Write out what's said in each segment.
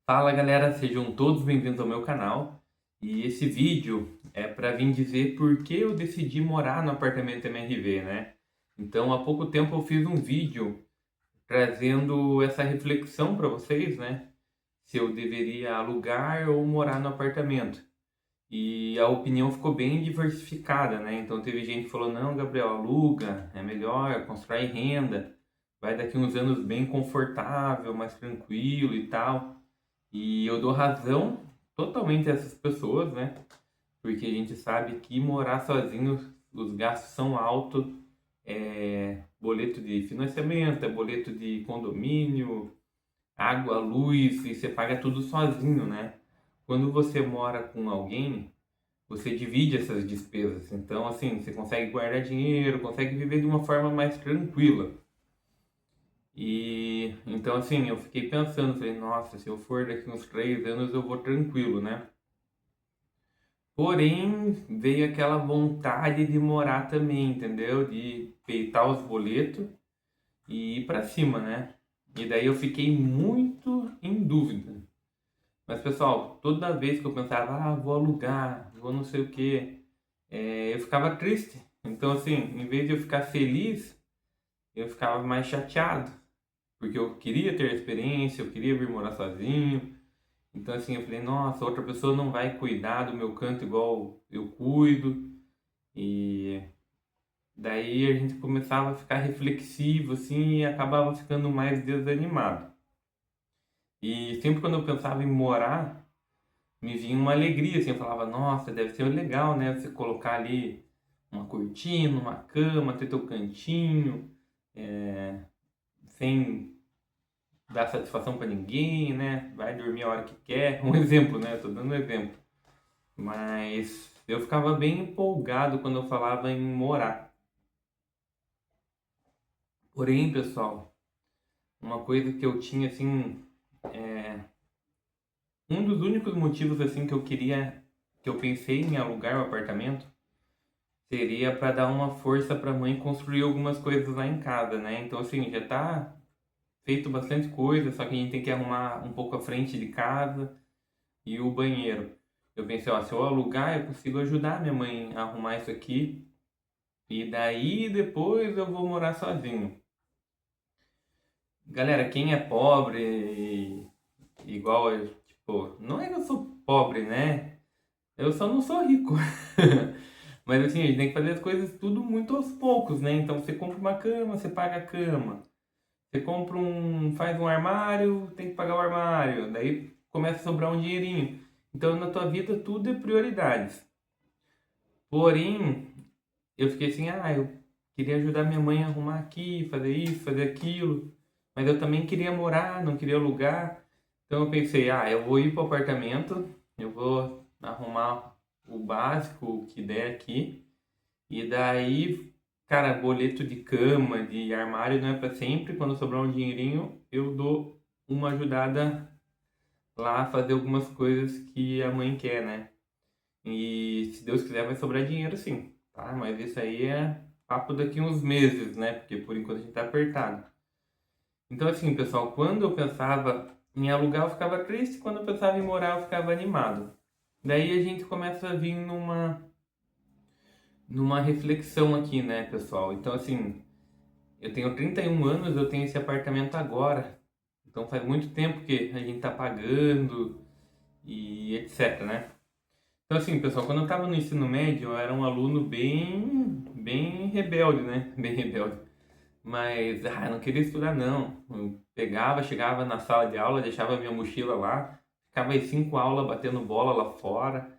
Fala galera, sejam todos bem-vindos ao meu canal. E esse vídeo é para vir dizer por que eu decidi morar no apartamento MRV, né? Então, há pouco tempo eu fiz um vídeo trazendo essa reflexão para vocês, né? Se eu deveria alugar ou morar no apartamento. E a opinião ficou bem diversificada, né? Então teve gente que falou: não, Gabriel, aluga, é melhor, constrói renda, vai daqui uns anos bem confortável, mais tranquilo e tal. E eu dou razão totalmente a essas pessoas, né? Porque a gente sabe que morar sozinho, os gastos são altos, boleto de financiamento, é boleto de condomínio, água, luz, e você paga tudo sozinho, né? Quando você mora com alguém, você divide essas despesas. Então, assim, você consegue guardar dinheiro, consegue viver de uma forma mais tranquila. E então, assim, eu fiquei pensando, falei, nossa, se eu for daqui uns 3 anos eu vou tranquilo, né? Porém, veio aquela vontade de morar também, entendeu? De peitar os boletos e ir pra cima, né? E daí eu fiquei muito em dúvida. Mas, pessoal, toda vez que eu pensava, vou alugar, vou não sei o quê, eu ficava triste. Então, assim, em vez de eu ficar feliz, eu ficava mais chateado. Porque eu queria ter experiência, eu queria vir morar sozinho. Então, assim, eu falei, nossa, outra pessoa não vai cuidar do meu canto igual eu cuido. E daí a gente começava a ficar reflexivo, assim, e acabava ficando mais desanimado. E sempre quando eu pensava em morar, me vinha uma alegria, assim, eu falava, nossa, deve ser legal, né? Você colocar ali uma cortina, uma cama, ter teu cantinho, é, sem dar satisfação para ninguém, né? Vai dormir a hora que quer. Um exemplo, né? Tô dando um exemplo. Mas eu ficava bem empolgado quando eu falava em morar. Porém, pessoal, uma coisa que eu tinha assim, um dos únicos motivos assim que eu queria, que eu pensei em alugar o apartamento, seria para dar uma força para a mãe construir algumas coisas lá em casa, né? Então assim, já tá feito bastante coisa, só que a gente tem que arrumar um pouco a frente de casa e o banheiro. Eu pensei, ó, se eu alugar, eu consigo ajudar minha mãe a arrumar isso aqui e daí depois eu vou morar sozinho. Galera, quem é pobre, igual eu, tipo, não é que eu sou pobre, né? Eu só não sou rico. Mas assim, a gente tem que fazer as coisas tudo muito aos poucos, né? Então você compra uma cama, você paga a cama. Você compra faz um armário, tem que pagar o armário. Daí começa a sobrar um dinheirinho. Então na tua vida tudo é prioridades. Porém, eu fiquei assim, eu queria ajudar minha mãe a arrumar aqui, fazer isso, fazer aquilo. Mas eu também queria morar, não queria alugar. Então eu pensei, eu vou ir para o apartamento, eu vou arrumar o básico, o que der aqui. E daí, cara, boleto de cama, de armário não é para sempre. Quando sobrar um dinheirinho, eu dou uma ajudada lá a fazer algumas coisas que a mãe quer, né? E se Deus quiser vai sobrar dinheiro sim, tá? Mas isso aí é papo daqui uns meses, né? Porque por enquanto a gente tá apertado. Então assim, pessoal, quando eu pensava em alugar eu ficava triste, quando eu pensava em morar eu ficava animado. Daí a gente começa a vir numa reflexão aqui, né, pessoal? Então assim, eu tenho 31 anos, eu tenho esse apartamento agora. Então faz muito tempo que a gente tá pagando e etc, né? Então, assim, pessoal, quando eu estava no ensino médio, eu era um aluno bem rebelde, né? Bem rebelde. Mas, eu não queria estudar, não. Eu pegava, chegava na sala de aula, deixava minha mochila lá, ficava às 5 aulas batendo bola lá fora.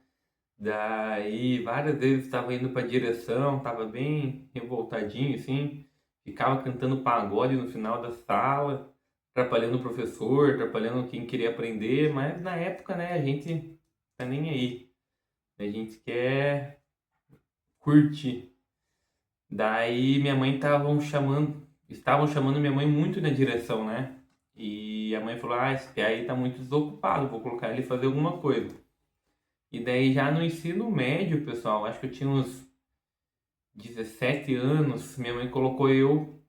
Daí, várias vezes estava indo para direção, estava bem revoltadinho, assim. Ficava cantando pagode no final da sala, atrapalhando o professor, atrapalhando quem queria aprender. Mas, na época, né, a gente tá nem aí. A gente quer curtir. Daí minha mãe estavam chamando minha mãe muito na direção, né? E a mãe falou: esse piá aí tá muito desocupado, vou colocar ele fazer alguma coisa. E daí já no ensino médio, pessoal, acho que eu tinha uns 17 anos, minha mãe colocou eu,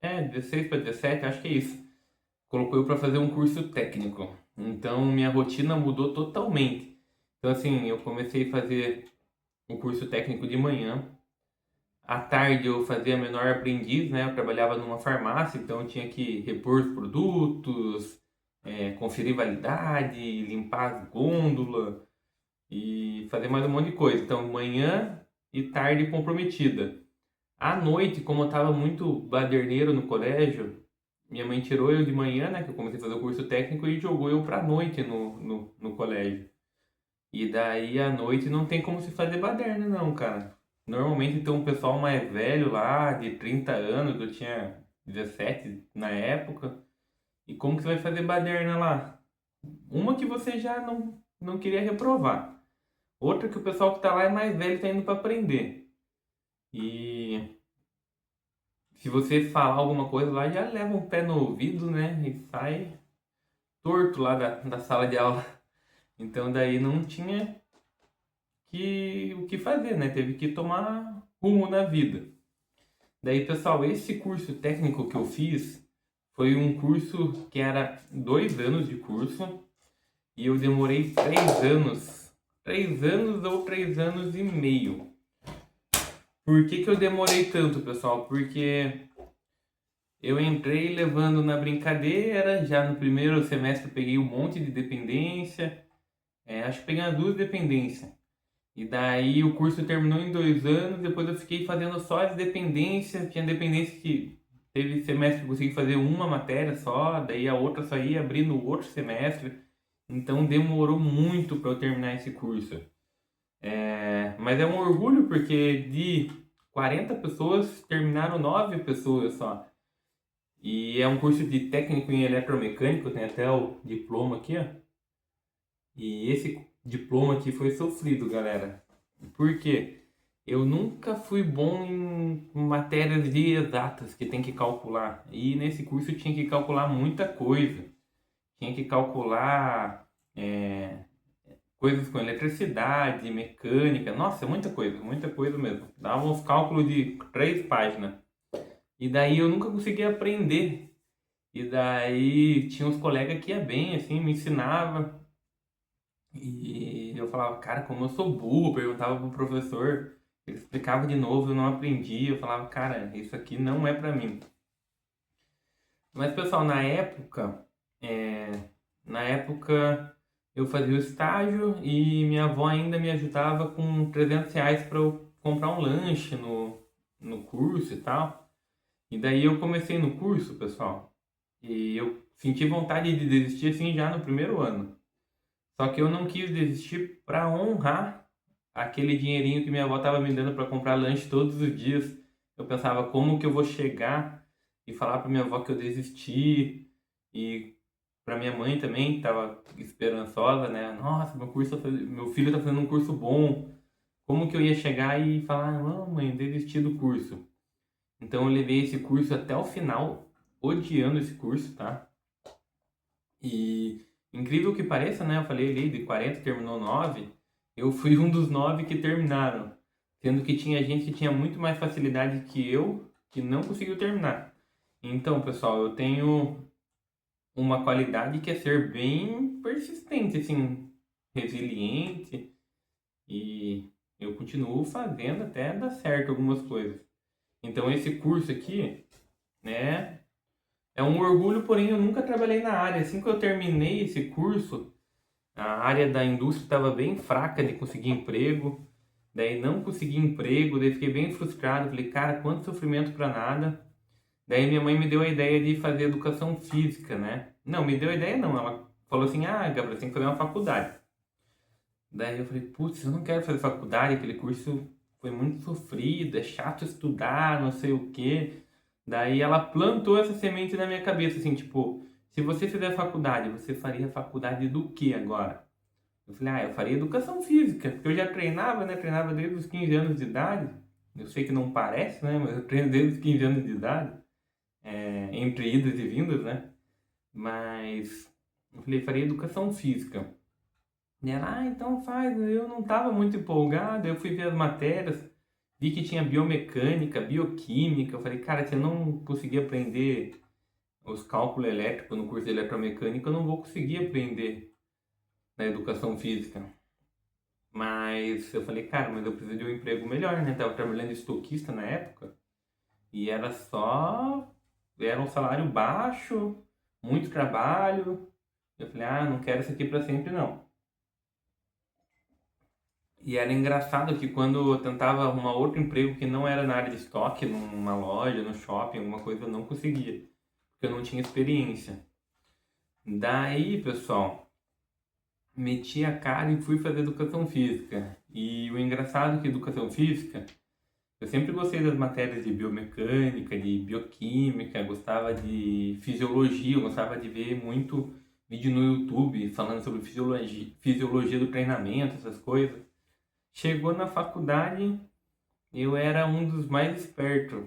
16 para 17, acho que é isso. colocou eu para fazer um curso técnico. Então minha rotina mudou totalmente. Então assim, eu comecei a fazer o curso técnico de manhã. À tarde eu fazia menor aprendiz, né? Eu trabalhava numa farmácia, então eu tinha que repor os produtos, conferir validade, limpar as gôndolas e fazer mais um monte de coisa. Então manhã e tarde comprometida. À noite, como eu estava muito baderneiro no colégio, minha mãe tirou eu de manhã, né? Que eu comecei a fazer o curso técnico e jogou eu pra noite no colégio. E daí à noite não tem como se fazer baderna, não, cara. Normalmente tem um pessoal mais velho lá, de 30 anos, eu tinha 17 na época. E como que você vai fazer baderna lá? Uma que você já não queria reprovar. Outra que o pessoal que tá lá é mais velho e tá indo pra aprender. E se você falar alguma coisa lá, já leva um pé no ouvido, né? E sai torto lá da sala de aula. Então daí não tinha o que fazer, né? Teve que tomar rumo na vida. Daí, pessoal, esse curso técnico que eu fiz foi um curso que era 2 anos de curso e eu demorei 3 anos. 3 anos ou 3 anos e meio. Por que eu demorei tanto, pessoal? Porque eu entrei levando na brincadeira, já no primeiro semestre eu peguei um monte de dependência, acho que peguei umas 2 dependências. E daí o curso terminou em 2 anos, depois eu fiquei fazendo só as dependências, tinha dependência que teve semestre que eu consegui fazer uma matéria só, daí a outra só ia abrir no outro semestre, então demorou muito para eu terminar esse curso. Mas é um orgulho porque de 40 pessoas terminaram 9 pessoas só. E é um curso de técnico em eletromecânico, tem até o diploma aqui, ó. E esse diploma aqui foi sofrido, galera. Por quê? Eu nunca fui bom em matérias de exatas que tem que calcular. E nesse curso eu tinha que calcular muita coisa. Tinha que calcular coisas com eletricidade, mecânica. Nossa, muita coisa mesmo. Dava uns cálculos de 3 páginas. E daí eu nunca conseguia aprender. E daí tinha uns colegas que ia bem, assim, me ensinava. E eu falava, cara, como eu sou burro, perguntava pro professor, ele explicava de novo, eu não aprendia, eu falava, cara, isso aqui não é pra mim. Mas, pessoal, na época eu fazia o estágio e minha avó ainda me ajudava com R$ 300 para eu comprar um lanche no curso e tal. E daí eu comecei no curso, pessoal, e eu senti vontade de desistir assim já no primeiro ano. Só que eu não quis desistir para honrar aquele dinheirinho que minha avó estava me dando para comprar lanche todos os dias. Eu pensava como que eu vou chegar e falar para minha avó que eu desisti e para minha mãe também, que estava esperançosa, né? Nossa, meu filho está fazendo um curso bom. Como que eu ia chegar e falar, não, mãe, desisti do curso. Então eu levei esse curso até o final, odiando esse curso, tá? E incrível que pareça, né? Eu falei ali de 40 terminou 9. Eu fui um dos 9 que terminaram. Sendo que tinha gente que tinha muito mais facilidade que eu, que não conseguiu terminar. Então, pessoal, eu tenho uma qualidade que é ser bem persistente, assim, resiliente. E eu continuo fazendo até dar certo algumas coisas. Então, esse curso aqui, né? É um orgulho, porém eu nunca trabalhei na área. Assim que eu terminei esse curso, a área da indústria estava bem fraca de conseguir emprego. Daí não consegui emprego, daí fiquei bem frustrado. Falei, cara, quanto sofrimento para nada. Daí minha mãe me deu a ideia de fazer educação física, né? Não, me deu a ideia não. Ela falou assim, ah, Gabriel, você tem que fazer uma faculdade. Daí eu falei, putz, eu não quero fazer faculdade, aquele curso foi muito sofrido, é chato estudar, não sei o quê. Daí ela plantou essa semente na minha cabeça, assim, tipo, se você fizer faculdade, você faria faculdade do que agora? Eu falei, eu faria educação física, porque eu já treinava, né? Treinava desde os 15 anos de idade. Eu sei que não parece, né? Mas eu treino desde os 15 anos de idade, entre idas e vindas, né? Mas eu falei, faria educação física. E ela, então faz. Eu não estava muito empolgado, eu fui ver as matérias, vi que tinha biomecânica, bioquímica. Eu falei, cara, se eu não conseguir aprender os cálculos elétricos no curso de eletromecânica eu não vou conseguir aprender na educação física. Mas eu falei, cara, mas eu preciso de um emprego melhor, né? Tava trabalhando de estoquista na época e era um salário baixo, muito trabalho. Eu falei, ah, não quero isso aqui pra sempre não. E era engraçado que quando eu tentava arrumar outro emprego que não era na área de estoque, numa loja, no shopping, alguma coisa, eu não conseguia, porque eu não tinha experiência. Daí, pessoal, meti a cara e fui fazer educação física. E o engraçado é que educação física, eu sempre gostei das matérias de biomecânica, de bioquímica, gostava de fisiologia, eu gostava de ver muito vídeo no YouTube falando sobre fisiologia do treinamento, essas coisas. Chegou na faculdade, eu era um dos mais espertos.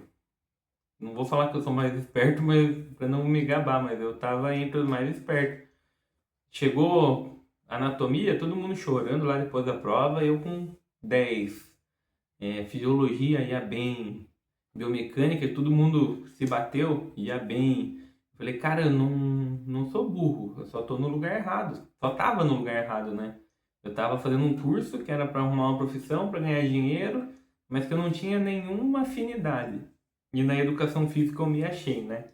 Não vou falar que eu sou mais esperto, mas para não me gabar, mas eu tava entre os mais espertos. Chegou anatomia, todo mundo chorando lá depois da prova, eu com 10. Fisiologia ia bem, biomecânica, todo mundo se bateu, ia bem. Falei, cara, eu não sou burro, eu só tô no lugar errado. Só tava no lugar errado, né? Eu tava fazendo um curso que era para arrumar uma profissão, para ganhar dinheiro, mas que eu não tinha nenhuma afinidade. E na educação física eu me achei, né?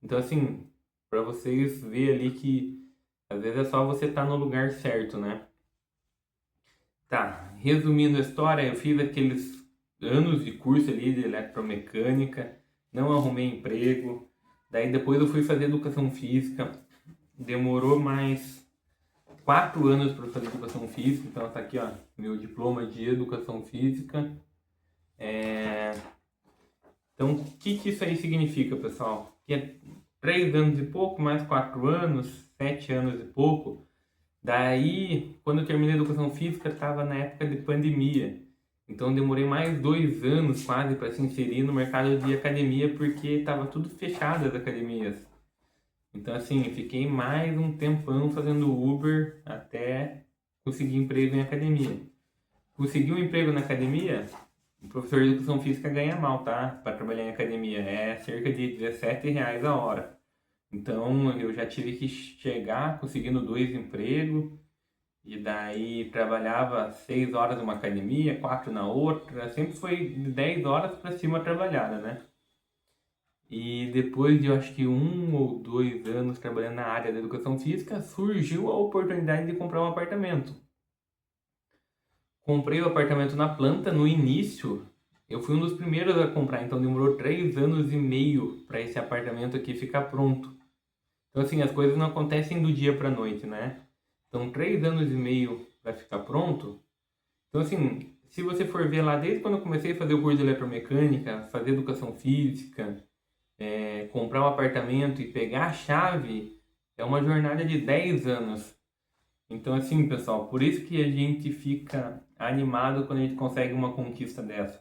Então, assim, para vocês verem ali que às vezes é só você estar no lugar certo, né? Tá, resumindo a história, eu fiz aqueles anos de curso ali de eletromecânica, não arrumei emprego, daí depois eu fui fazer educação física, demorou mais 4 anos para fazer educação física, então tá aqui ó, meu diploma de educação física. Então o que que isso aí significa, pessoal? Que é 3 anos e pouco, mais 4 anos, 7 anos e pouco. Daí, quando eu terminei a educação física, estava na época de pandemia. Então, demorei mais 2 anos quase para se inserir no mercado de academia, porque estava tudo fechado as academias. Então, assim, fiquei mais um tempão fazendo Uber até conseguir emprego em academia. Conseguir um emprego na academia, o professor de educação física ganha mal, tá? Para trabalhar em academia. É cerca de R$ 17 a hora. Então, eu já tive que chegar conseguindo 2 empregos. E daí trabalhava 6 horas numa academia, 4 na outra, sempre foi de 10 horas para cima trabalhada, né? E depois de eu acho que 1 ou 2 anos trabalhando na área da educação física, surgiu a oportunidade de comprar um apartamento. Comprei o apartamento na planta, no início, eu fui um dos primeiros a comprar, então demorou 3 anos e meio para esse apartamento aqui ficar pronto. Então assim, as coisas não acontecem do dia para noite, né? Então 3 anos e meio para ficar pronto. Então, assim, se você for ver lá, desde quando eu comecei a fazer o curso de eletromecânica, fazer educação física, comprar um apartamento e pegar a chave, é uma jornada de 10 anos. Então, assim, pessoal, por isso que a gente fica animado quando a gente consegue uma conquista dessa.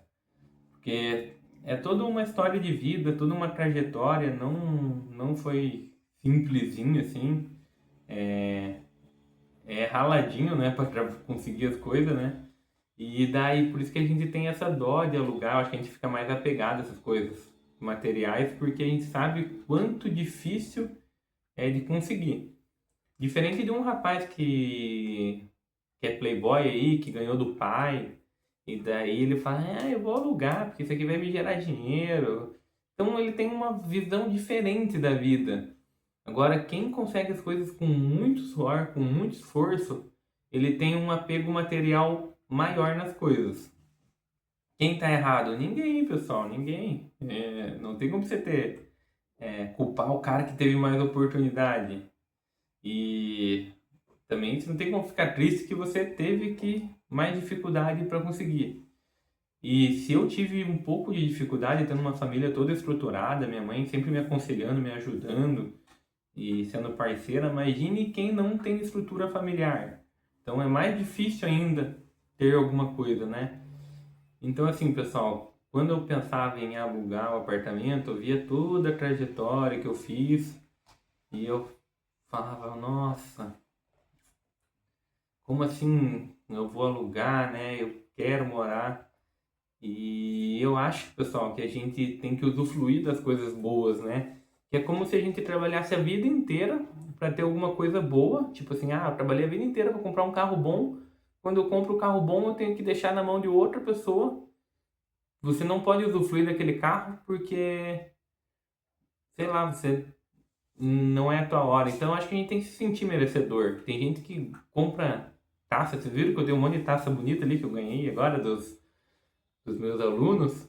Porque é toda uma história de vida, toda uma trajetória, não foi simplesinho assim, é raladinho, né, para conseguir as coisas, né? E daí, por isso que a gente tem essa dó de alugar, eu acho que a gente fica mais apegado a essas coisas materiais, porque a gente sabe quanto difícil é de conseguir. Diferente de um rapaz que é playboy aí, que ganhou do pai, e daí ele fala, ah, eu vou alugar, porque isso aqui vai me gerar dinheiro. Então ele tem uma visão diferente da vida. Agora, quem consegue as coisas com muito suor, com muito esforço, ele tem um apego material maior nas coisas. Quem tá errado? Ninguém, pessoal, ninguém. Não tem como você culpar o cara que teve mais oportunidade. E também você não tem como ficar triste que você teve que mais dificuldade para conseguir. E se eu tive um pouco de dificuldade tendo uma família toda estruturada, minha mãe sempre me aconselhando, me ajudando e sendo parceira, imagine quem não tem estrutura familiar. Então é mais difícil ainda ter alguma coisa, né? Então, assim, pessoal, quando eu pensava em alugar o apartamento, eu via toda a trajetória que eu fiz e eu falava, nossa, como assim eu vou alugar, né? Eu quero morar. E eu acho, pessoal, que a gente tem que usufruir das coisas boas, né? que é como se a gente trabalhasse a vida inteira para ter alguma coisa boa, tipo assim, eu trabalhei a vida inteira para comprar um carro bom, quando eu compro o carro bom eu tenho que deixar na mão de outra pessoa, você não pode usufruir daquele carro porque, sei lá, você não é a tua hora. Então acho que a gente tem que se sentir merecedor. Tem gente que compra taça, vocês viram que eu dei um monte de taça bonita ali que eu ganhei agora dos meus alunos?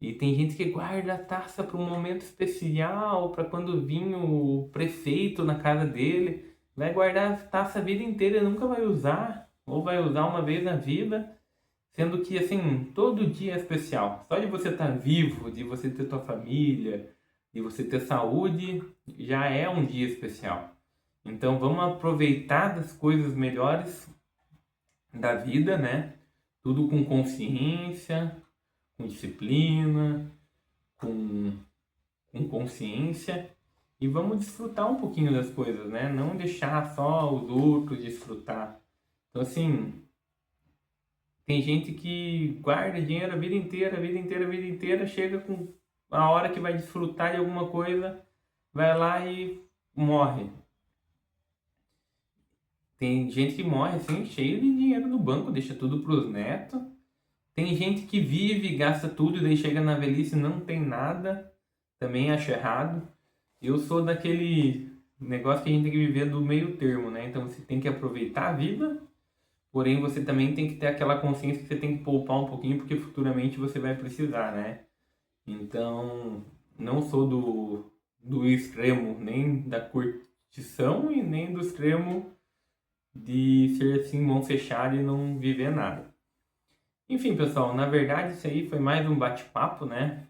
E tem gente que guarda a taça para um momento especial, para quando vir o prefeito na casa dele. Vai guardar a taça a vida inteira e nunca vai usar, ou vai usar uma vez na vida, sendo que assim, todo dia é especial. Só de você estar vivo, de você ter tua família, de você ter saúde, já é um dia especial. Então vamos aproveitar das coisas melhores da vida, né? Tudo com consciência, com disciplina, com, com consciência e vamos desfrutar um pouquinho das coisas, né? Não deixar só os outros desfrutar. Então, assim, tem gente que guarda dinheiro a vida inteira, a vida inteira, a vida inteira, chega com a hora que vai desfrutar de alguma coisa, vai lá e morre. Tem gente que morre assim, cheio de dinheiro no banco, deixa tudo pros netos. Tem gente que vive, gasta tudo e daí chega na velhice e não tem nada. Também acho errado. Eu sou daquele negócio que a gente tem que viver do meio termo, né? Então você tem que aproveitar a vida, porém você também tem que ter aquela consciência que você tem que poupar um pouquinho, porque futuramente você vai precisar, né? Então, não sou do extremo, nem da curtição e nem do extremo de ser assim, mão fechada e não viver nada. Enfim, pessoal, na verdade isso aí foi mais um bate-papo, né?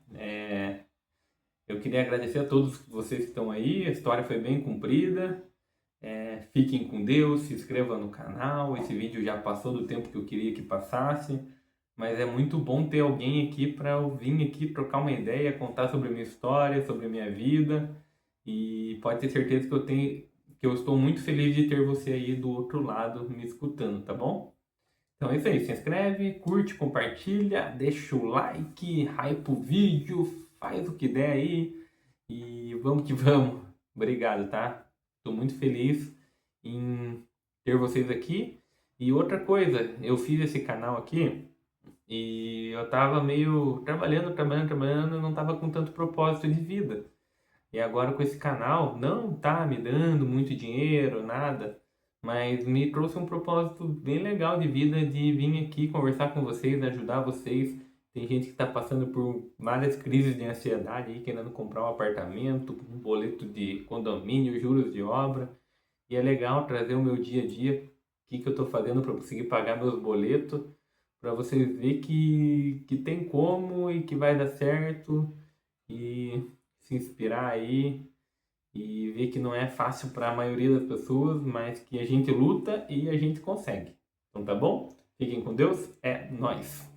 Eu queria agradecer a todos vocês que estão aí, a história foi bem comprida. Fiquem com Deus, se inscrevam no canal. Esse vídeo já passou do tempo que eu queria que passasse, mas é muito bom ter alguém aqui para eu vir aqui trocar uma ideia, contar sobre a minha história, sobre a minha vida. E pode ter certeza que eu estou muito feliz de ter você aí do outro lado me escutando, tá bom? Então é isso aí, se inscreve, curte, compartilha, deixa o like, hype o vídeo, faz o que der aí e vamos que vamos. Obrigado, tá? Estou muito feliz em ter vocês aqui. E outra coisa, eu fiz esse canal aqui e eu tava meio trabalhando, não tava com tanto propósito de vida. E agora com esse canal, não tá me dando muito dinheiro, nada, mas me trouxe um propósito bem legal de vida de vir aqui conversar com vocês, ajudar vocês. Tem gente que está passando por várias crises de ansiedade aí, querendo comprar um apartamento, um boleto de condomínio, juros de obra. E é legal trazer o meu dia a dia, o que eu estou fazendo para conseguir pagar meus boletos, para vocês verem que tem como e que vai dar certo e se inspirar aí e ver que não é fácil para a maioria das pessoas, mas que a gente luta e a gente consegue. Então tá bom? Fiquem com Deus, é nóis!